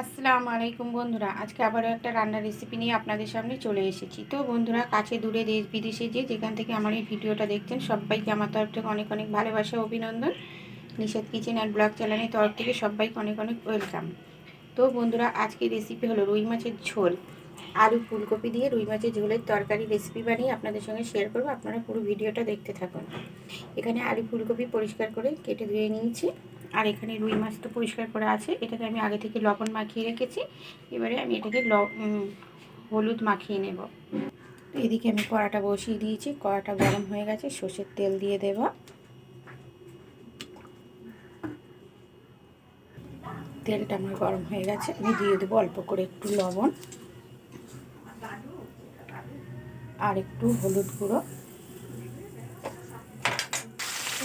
আসসালামু আলাইকুম বন্ধুরা, আজকে আবারও একটা রান্নার রেসিপি নিয়ে আপনাদের সামনে চলে এসেছি। তো বন্ধুরা, কাছে দূরে দেশ বিদেশে যেখান থেকে আমার এই ভিডিওটা দেখছেন, সবাইকে আমার তরফ থেকে অনেক অনেক ভালোবাসা অভিনন্দন। নিষাদ কিচেন অ্যান্ড ব্লগ চ্যানেলের তরফ থেকে সবাইকে অনেক অনেক ওয়েলকাম। তো বন্ধুরা, আজকের রেসিপি হলো রুই মাছের ঝোল। আলু ফুলকপি দিয়ে রুই মাছের ঝোলের তরকারি রেসিপি বানিয়ে আপনাদের সঙ্গে শেয়ার করবো। আপনারা পুরো ভিডিওটা দেখতে থাকুন। এখানে আলু ফুলকপি পরিষ্কার করে কেটে ধুয়ে নিয়েছি। আর এখানে রুই মাছ তো পরিষ্কার করা আছে, এটাকে আমি আগে থেকে লবণ মাখিয়ে রেখেছি। এবারে আমি এটাকে হলুদ মাখিয়ে নেব। এদিকে আমি কড়াটা বসিয়ে দিয়েছি, কড়াটা গরম হয়ে গেছে, সর্ষের তেল দিয়ে দেব। তেলটা আমার গরম হয়ে গেছে, আমি দিয়ে দেবো অল্প করে একটু লবণ আর একটু হলুদ গুঁড়ো।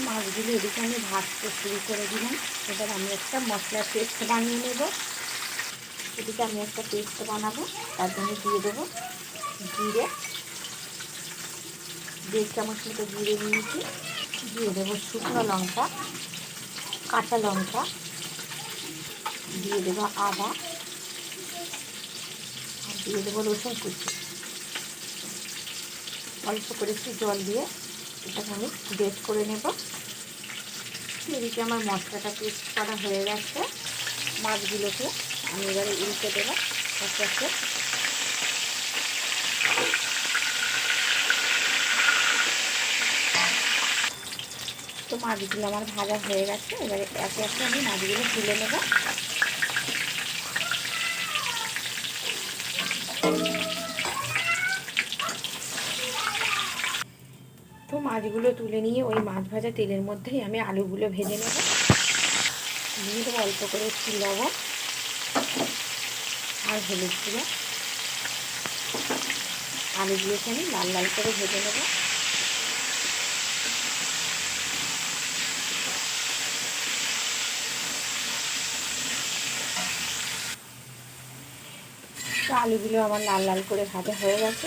মাছগুলো এদিকে আমি ভাজতে শুরু করে দিলাম। এবার আমি একটা মশলার পেস্ট বানিয়ে নেব। এদিকে আমি একটা পেস্ট বানাবো, তার জন্য দিয়ে দেবো জিরে, 1.5 চামচ মতো জিরে নিয়েছি। দিয়ে দেবো শুকনো লঙ্কা, কাঁচা লঙ্কা, দিয়ে দেবো আদা, আর দিয়ে দেবো রসুন কুচি। অল্প করে একটু জল দিয়ে এটাকে আমি গ্রেট করে নেব। এদিকে আমার মশলাটা পেস্ট করা হয়ে গেছে। মাছগুলোকে আমি এবারে উল্টে দেবো আস্তে আস্তে। তো মাছগুলো আমার ভাজা হয়ে গেছে, এবারে একে একে আমি মাছগুলো তুলে নেব। তো মাছগুলো তুলে নিয়ে ওই মাছ ভাজা তেলের মধ্যেই আমি আলুগুলো ভেজে নেব। দিয়ে দেবো অল্প করে একটু লবণ আর হলুদ গুঁড়ো। আলুগুলোকে আমি লাল লাল করে ভেজে নেব। তো আলুগুলো আমার লাল লাল করে ভাজা হয়ে গেছে,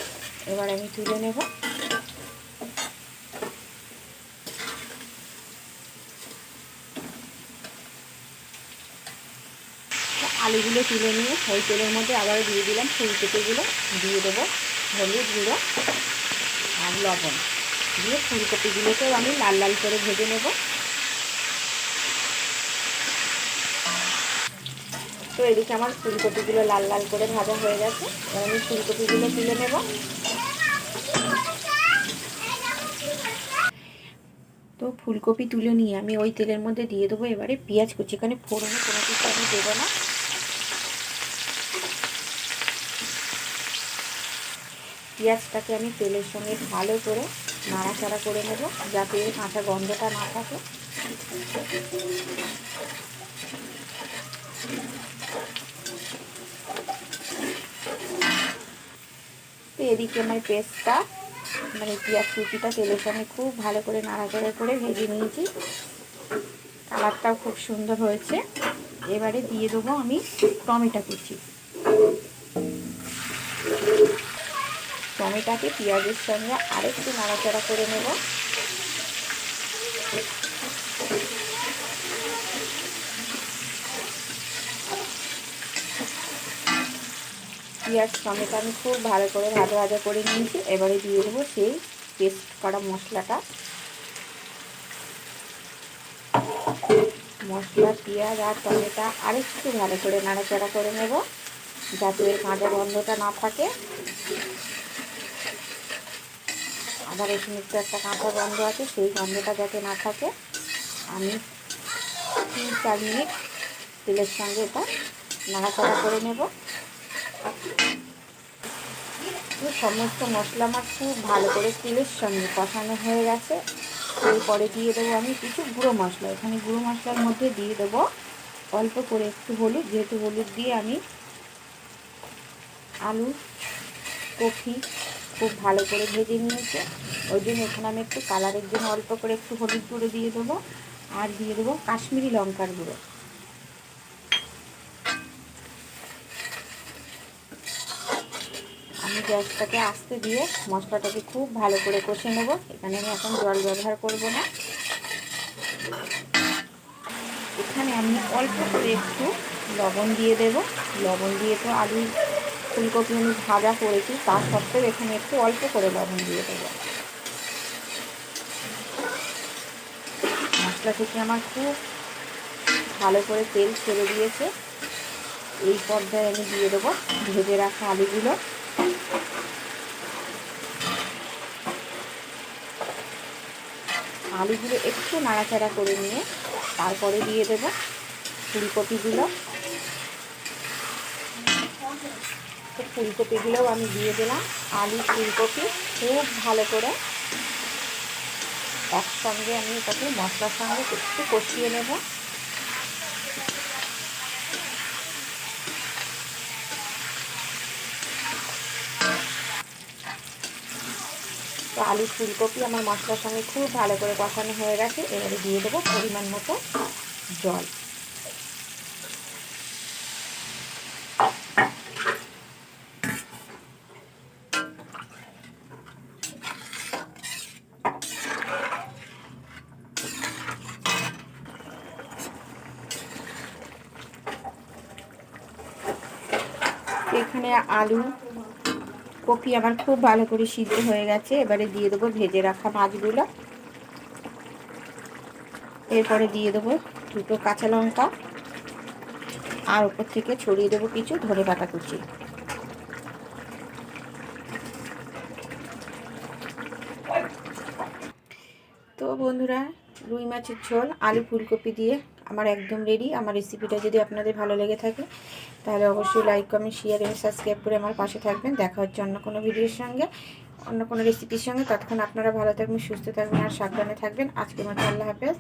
এবার আমি তুলে নেব। আলুগুলো তুলে নিয়ে ওই তেলের মধ্যে আবার দিয়ে দিলাম ফুলকপিগুলো, দিয়ে দেবো হলুদ গুঁড়ো আর লবণ, দিয়ে ফুলকপিগুলোকেও আমি লাল লাল করে ভেজে নেব। তো এদিকে আমার ফুলকপিগুলো লাল লাল করে ভাজা হয়ে গেছে, এবার আমি ফুলকপিগুলো তুলে নেব। তো ফুলকপি তুলে নিয়ে আমি ওই তেলের মধ্যে দিয়ে দেবো এবারে পেঁয়াজ কুচি। এখানে ফোড়নে কোনো কিছু আমি দেবো না। পেঁয়াজটাকে আমি তেলের সঙ্গে ভালো করে নাড়াচাড়া করে নেব, যাতে কাঁচা গন্ধটা না থাকে। তো এদিকে আমার পেস্টটা পেঁয়াজ কুচিটা তেলের সঙ্গে খুব ভালো করে নাড়াচাড়া করে ভেজে নিয়েছি। কালারটাও খুব সুন্দর হয়েছে। এবারে দিয়ে দেবো আমি টমেটো কুচি। টমেটোকে পেঁয়াজের সঙ্গে আরেকটু নাড়াচাড়া করে নেব। পেঁয়াজ টমেটো আমি খুব ভালো করে ভাজা ভাজা করে নিয়েছি। এবারে দিয়ে দেবো সেই পেস্ট করা মশলাটা। মশলা, পেঁয়াজ আর টমেটো আরেকটু ভালো করে নাড়াচাড়া করে নেব, যাতে এর কাঁচা গন্ধটা না থাকে। আদা রসুনের তো একটা কাঁচা গন্ধ আছে, সেই গন্ধটা যাতে না থাকে আমি 3-4 মিনিট তেলের সঙ্গে এটা নাড়াচাড়া করে নেব। সমস্ত মশলা আমার খুব ভালো করে তেলের সঙ্গে কষানো হয়ে গেছে। এরপরে দিয়ে দেবো আমি কিছু গুঁড়ো মশলা। এখানে গুঁড়ো মশলার মধ্যে দিয়ে দেবো অল্প করে একটু হলুদ, যেহেতু হলুদ দিয়ে আমি আলু কপি খুব ভালো করে ভেজে নিয়েছে, ওই জন্য এখানে আমি একটু কালারের জন্য অল্প করে একটু হলুদ গুঁড়ো দিয়ে দেবো। আর দিয়ে দেবো কাশ্মীরি লঙ্কার গুঁড়ো। আমি গ্যাসটাকে আস্তে দিয়ে মশলাটাকে খুব ভালো করে কষে নেব। এখানে আমি এখন জল ব্যবহার করব না। এখানে আমি অল্প করে একটু লবণ দিয়ে দেব। লবণ দিয়ে তো আলু ফুলকপি আমি ভাজা করেছি, তা সত্ত্বেও এখানে একটু অল্প করে লবণ দিয়ে দেবো। মশলা থেকে আমার খুব ভালো করে তেল ছেড়ে দিয়েছে। এই পর্যায়ে আমি দিয়ে দেবো ভেজে রাখা আলুগুলো। আলুগুলো একটু নাড়াচাড়া করে নিয়ে তারপরে দিয়ে দেব ফুলকপিগুলো। তো ফুলকপিগুলোও আমি দিয়ে দিলাম। আলু ফুলকপি খুব ভালো করে একসঙ্গে আমি এটাকে মশলার সঙ্গে একটু কষিয়ে নেব। তো আলু ফুলকপি আমার মশলার সঙ্গে খুব ভালো করে কষানো হয়ে গেছে। এবারে দিয়ে দেবো পরিমাণ মতো জল। এখানে আলু কপি আমার খুব ভালো করে সিদ্ধ হয়ে গেছে। এবারে দিয়ে দেবো ভেজে রাখা মাছগুলো। এরপরে দিয়ে দেবো দুটো কাঁচা লঙ্কা, আর উপর থেকে ছড়িয়ে দেবো কিছু ধনেপাতা কুচি। তো বন্ধুরা, রুই মাছের ঝোল আলু ফুলকপি দিয়ে আমার একদম রেডি। আমার রেসিপিটা যদি আপনাদের ভালো লেগে থাকে তাহলে অবশ্যই লাইক কমেন্ট শেয়ার এবং সাবস্ক্রাইব করে আমার পাশে থাকবেন। দেখা হচ্ছে অন্য কোনো ভিডিওর সঙ্গে, অন্য কোনো রেসিপির সঙ্গে। ততক্ষণ আপনারা ভালো থাকবেন, সুস্থ থাকবেন আর সাবধানে থাকবেন। আজকের মতো আল্লাহ হাফেজ।